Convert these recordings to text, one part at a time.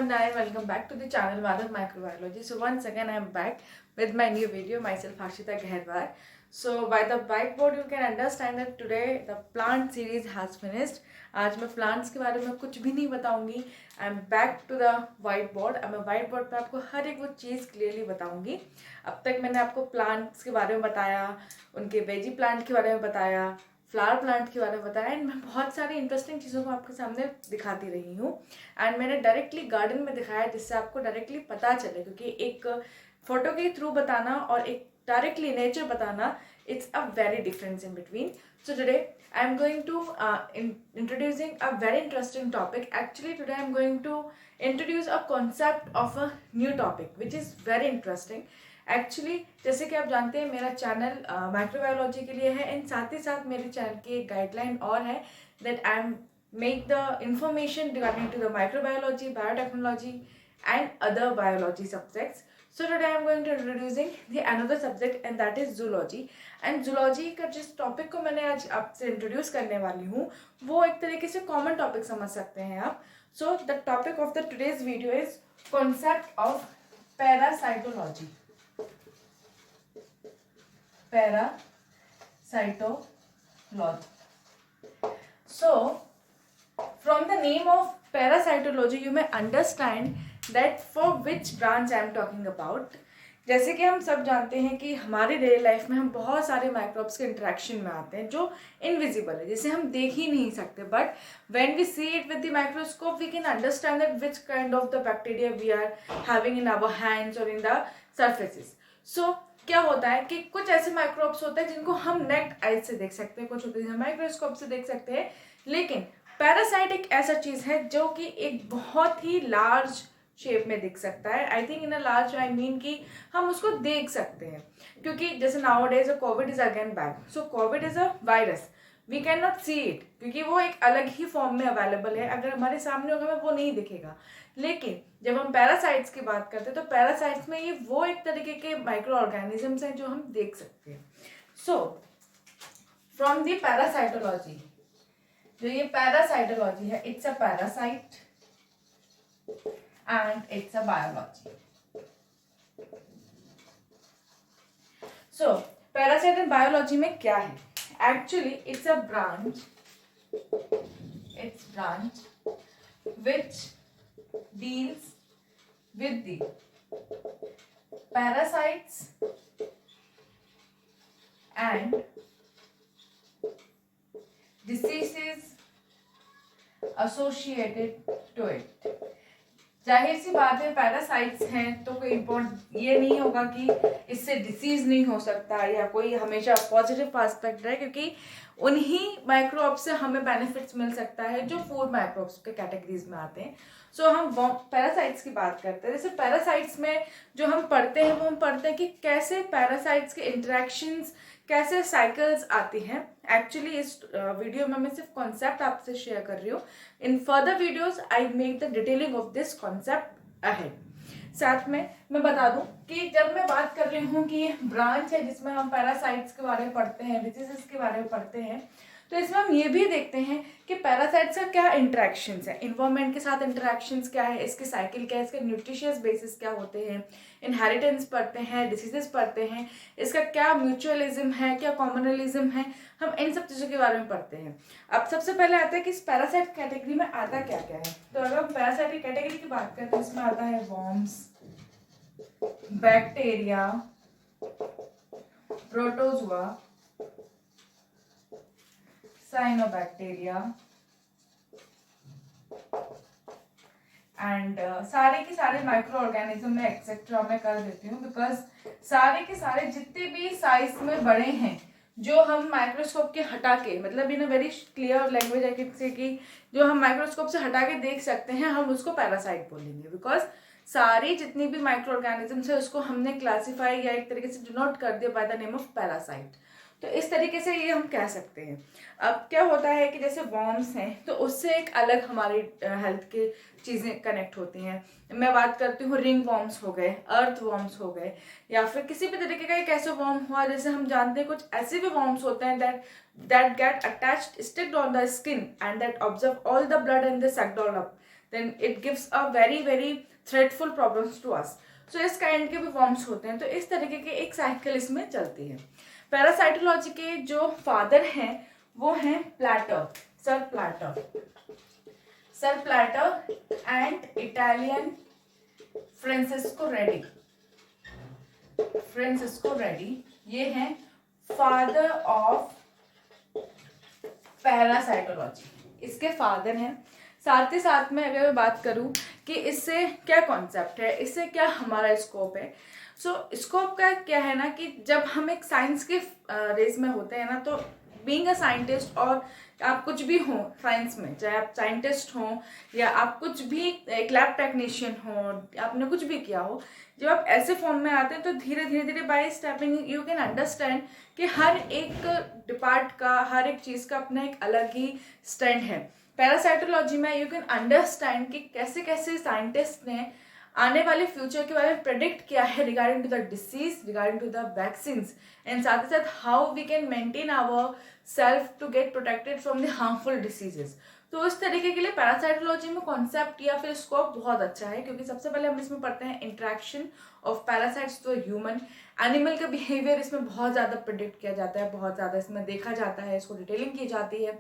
Manna, welcome back to the channel Madhav Microbiology. So once again I am back with my new video, myself Harshita Gehirwar. So by the whiteboard you can understand that today the plant series has finished. आज मैं plants के बारे में कुछ भी नहीं बताऊंगी. I am back to the whiteboard. अब मैं whiteboard पे आपको हर एक वो चीज़ clearly बताऊंगी. अब तक मैंने आपको plants के बारे में बताया, उनके वेजी प्लांट के बारे में बताया, फ्लावर प्लांट के बारे में बताया एंड मैं बहुत सारी इंटरेस्टिंग चीज़ों को आपके सामने दिखाती रही हूँ एंड मैंने डायरेक्टली गार्डन में दिखाया जिससे आपको डायरेक्टली पता चले, क्योंकि एक फोटो के थ्रू बताना और एक डायरेक्टली नेचर बताना, it's a very difference in between. So today I am going to introducing a very interesting topic. Actually today I am going to introduce a concept of a new topic which is very interesting. Actually जैसे कि आप जानते हैं मेरा channel microbiology के लिए है and साथ ही साथ मेरे चैनल की एक गाइडलाइन और है that I am make the information regarding to the microbiology, biotechnology and other biology subjects. So today I am going to introducing the another subject and that is zoology. And zoology का जिस topic को मैंने आज आपसे introduce करने वाली हूँ वो एक तरीके से कॉमन टॉपिक समझ सकते हैं आप. So the topic of the today's video is concept of parasitology. Parasitology. So, from the name of parasitology, you may understand that for which branch I am talking about. जैसे कि हम सब जानते हैं कि हमारे डेली लाइफ में हम बहुत सारे माइक्रोब्स के इंटरेक्शन में आते हैं जो इनविजिबल है, जिसे हम देख ही नहीं सकते, but when we see it with the microscope we can understand that which kind of the bacteria we are having in our hands और इन द सर्फेसिस. सो क्या होता है कि कुछ ऐसे माइक्रोब्स होते हैं जिनको हम नेक्ड आइज से देख सकते हैं, कुछ होते हैं माइक्रोस्कोप से देख सकते हैं, लेकिन पैरासाइट एक ऐसा चीज है जो कि एक बहुत ही लार्ज शेप में दिख सकता है. I think in a large I mean कि हम उसको देख सकते हैं, क्योंकि जैसे nowadays COVID is again back. So COVID is a virus, we can not see it क्योंकि वो एक अलग ही फॉर्म में अवेलेबल है. अगर हमारे सामने होगा हमें वो नहीं दिखेगा. लेकिन जब हम पैरासाइट्स की बात करते हैं तो पैरासाइट्स में ये वो एक तरीके के माइक्रो ऑर्गेनिजम्स हैं जो हम देख सकते हैं. सो फ्रॉम दी पैरासाइटोलॉजी, जो ये पैरासाइटोलॉजी है, it's a parasite and it's a biology. So parasite and biology में क्या है? Actually it's a branch, it's branch which deals with the parasites and diseases associated to it. जाहिर सी बात है parasites हैं तो कोई इम्पोर्टेंट ये नहीं होगा कि इससे डिसीज नहीं हो सकता या कोई हमेशा पॉजिटिव एस्पेक्ट है, क्योंकि उन्हीं माइक्रोब्स से हमें बेनिफिट्स मिल सकता है जो फूड माइक्रोब्स के कैटेगरीज में आते हैं. सो हम पैरासाइट्स की बात करते हैं. जैसे पैरासाइट्स में जो हम पढ़ते हैं वो हम पढ़ते हैं कि कैसे पैरासाइट्स के इंटरेक्शंस, कैसे साइकिल्स आती हैं. एक्चुअली इस वीडियो में मैं सिर्फ कॉन्सेप्ट आपसे शेयर कर रही हूँ. In further videos I make the detailing of this concept ahead. साथ में मैं बता दूं कि जब मैं बात कर रही हूँ कि ये ब्रांच है जिसमें हम पैरासाइट्स के बारे में पढ़ते हैं, डिजीजेस के बारे में पढ़ते हैं, तो इसमें हम ये भी देखते हैं कि पैरासाइट्स का क्या इंटरेक्शंस है, इन्वायरमेंट के साथ इंटरेक्शंस क्या है, इसकी साइकिल क्या है, इसके न्यूट्रिशियस बेसिस क्या होते हैं, इनहेरिटेंस पढ़ते हैं, डिसीजेस पढ़ते हैं, इसका क्या म्यूचुअलिज्म है, क्या कॉमनलिज्म है, हम इन सब चीज़ों के बारे में पढ़ते हैं. अब सबसे पहले आता है कि इस पैरासाइट कैटेगरी में आता क्या क्या है. तो अगर हम पैरासाइट की कैटेगरी की बात करें तो इसमें आता है worms, bacteria, protozoa, cyanobacteria and सारे के सारे माइक्रो ऑर्गेनिज्म में एक्सेट्रा मैं कर देती हूँ, बिकॉज सारे के सारे जितने भी साइज में बड़े हैं जो हम माइक्रोस्कोप के हटा के, मतलब in a very clear language I can say कि जो हम माइक्रोस्कोप से हटा के देख सकते हैं, हम उसको पैरासाइट बोलेंगे. बिकॉज सारी जितनी भी माइक्रो ऑर्गेनिजम्स है उसको हमने क्लासीफाई या एक तरीके से डिनोट कर दिया by the name of parasite. तो इस तरीके से ये हम कह सकते हैं. अब क्या होता है कि जैसे वॉर्म्स हैं तो उससे एक अलग हमारी हेल्थ की चीज़ें कनेक्ट होती हैं. मैं बात करती हूँ रिंग वॉर्म्स हो गए, अर्थ वॉर्म्स हो गए, या फिर किसी भी तरीके का एक ऐसा वॉर्म हुआ. जैसे हम जानते हैं कुछ ऐसे भी वॉर्म्स होते हैं that get attached sticked on the skin and that observe all the blood and they sucked all up. then it gives a very threatful problems to us. So इस काइंड के भी वॉर्म्स होते हैं. तो इस तरीके की एक साइकिल इसमें चलती है. पैरासाइटोलॉजी के जो फादर हैं वो हैं Plato, sir Plato and Italian Francesco Redi. ये हैं फादर ऑफ पैरासाइटोलॉजी, इसके फादर हैं. साथ ही साथ में अगर मैं बात करूं कि इससे क्या कॉन्सेप्ट है, इससे क्या हमारा स्कोप है. स्कोप का क्या है ना कि जब हम एक साइंस के रेस में होते हैं ना, तो बीइंग अ साइंटिस्ट, और आप कुछ भी हो साइंस में, चाहे आप साइंटिस्ट हो या आप कुछ भी एक लैब टेक्नीशियन हो, आपने कुछ भी किया हो, जब आप ऐसे फॉर्म में आते हैं तो धीरे धीरे by stepping you can understand कि हर एक डिपार्ट का, हर एक चीज़ का अपना एक अलग ही स्टैंड है. पैरासाइटोलॉजी में यू कैन अंडरस्टैंड कि कैसे कैसे साइंटिस्ट ने आने वाले फ्यूचर के बारे में प्रेडिक्ट किया है regarding to the disease, regarding to the vaccines, and साथ ही साथ how we can maintain our self to get protected from the harmful diseases. तो इस तरीके के लिए पैरासाइटोलॉजी में कॉन्सेप्ट या फिर स्कोप बहुत अच्छा है, क्योंकि सबसे पहले हम इसमें पढ़ते हैं interaction of parasites to human. Animal का बिहेवियर इसमें बहुत ज़्यादा प्रिडिक्ट किया जाता है, बहुत ज़्यादा इसमें देखा जाता है, इसको डिटेलिंग की जाती है.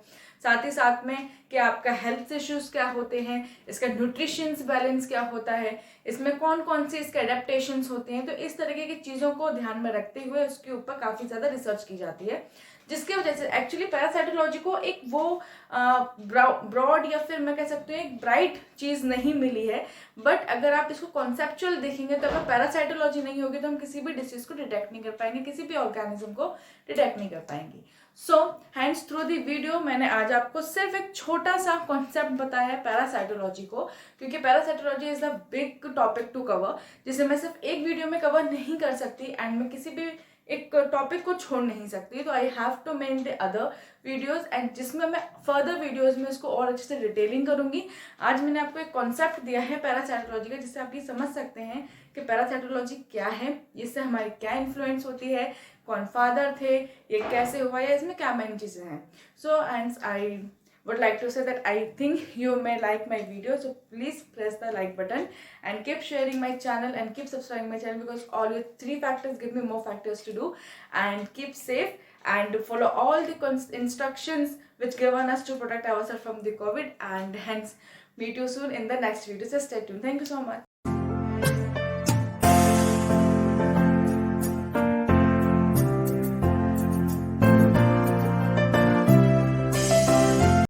साथ ही साथ में कि आपका हेल्थ इश्यूज़ क्या होते हैं, इसका न्यूट्रिशंस बैलेंस क्या होता है, इसमें कौन कौन से इसके एडेप्टेशंस होते हैं. तो इस तरीके की चीज़ों को ध्यान में रखते हुए उसके ऊपर काफ़ी ज़्यादा रिसर्च की जाती है, जिसकी वजह से एक्चुअली पैरासाइटोलॉजी को एक वो ब्रॉड या फिर मैं कह सकती हूँ एक ब्राइट चीज़ नहीं मिली है. बट अगर आप इसको कॉन्सेप्चुअल देखेंगे तो अगर पैरासाइटोलॉजी नहीं होगी तो हम किसी भी डिसीज को डिटेक्ट नहीं कर पाएंगे, किसी भी ऑर्गेनिज्म को डिटेक्ट नहीं कर पाएंगे. सो हैंड्स थ्रू दी वीडियो मैंने आज आपको सिर्फ एक छोटा सा कॉन्सेप्ट बताया है पैरासाइटोलॉजी को, क्योंकि parasitology is a big topic to cover, जिसे मैं सिर्फ एक वीडियो में कवर नहीं कर सकती एंड मैं किसी भी एक टॉपिक को छोड़ नहीं सकती. तो I have to make the other videos and जिसमें मैं फर्दर वीडियोस में इसको और अच्छे से डिटेलिंग करूंगी. आज मैंने आपको एक कॉन्सेप्ट दिया है पैरासाइटोलॉजी का, जिससे आप ये समझ सकते हैं कि पैरासाइटोलॉजी क्या है, इससे हमारी क्या इन्फ्लुएंस होती है, कौन फादर थे, ये कैसे हुआ, या इसमें क्या मेन चीज़ें हैं. So and I would like to say that I think you may like my video, so please press the like button and keep sharing my channel and keep subscribing my channel, because all your 3 factors give me more factors to do. And keep safe and follow all the instructions which given us to protect ourselves from the COVID, and hence meet you soon in the next video. So stay tuned. Thank you so much.